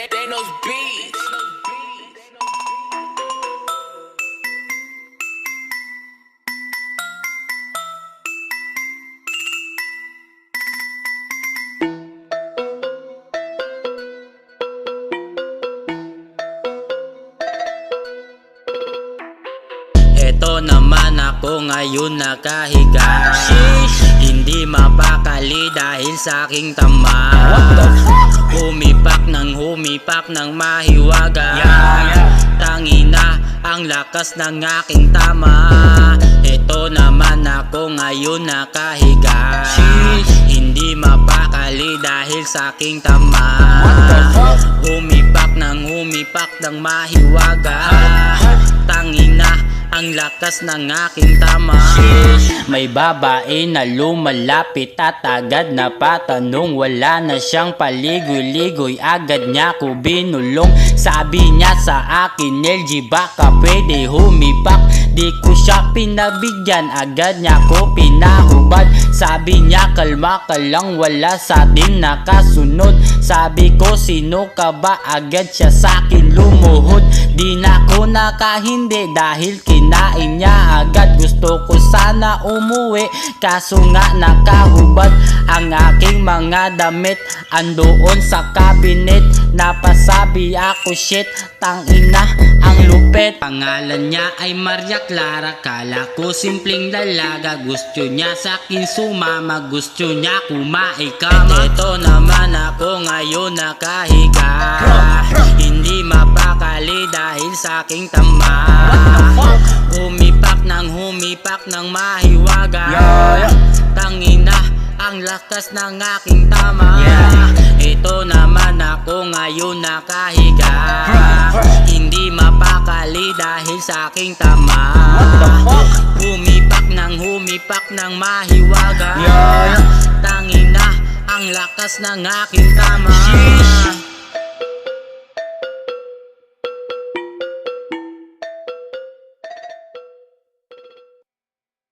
Thanos Beats. Eto naman ako ngayon nakahiga. Hindi mapakali dahil sa aking tama. Humipak ng mahiwaga. Tangina ang lakas ng aking tama. Eto naman ako ngayon nakahiga. Hindi mapakali dahil sa aking tama. Humipak ng mahiwaga. Tangina ang lakas ng aking tama. May babae na lumalapit at agad na patanong. Wala na siyang paligoy-ligoy, agad niya ko binulong. Sabi niya sa akin, LG baka pwede humipak. Di ko siya pinabigyan, agad niya ko pinahubad. Sabi niya kalma ka lang, wala sa atin nakasunod. Sabi ko sino ka ba, agad siya sa akin lumuhod. Di na ko nakahindi dahil kinain niya agad. Gusto ko sana umuwi kaso nga nakahubad. Ang aking mga damit andoon sa cabinet. Napasabi ako shit, tangina ang lupit. Pangalan niya ay Maria Clara. Kala ko simpleng dalaga. Gusto niya sa akin sumama, gusto niya kumaikama. Ito naman ako ngayon nakahiga. Hindi mapakali dahil sa aking tama. Humipak ng mahiwaga. Tangina ang lakas ng aking tama. Ito naman ako ngayon nakahiga. Hindi mapakali dahil sa aking tama. Humipak ng mahiwaga. Tangina ang lakas ng aking tama.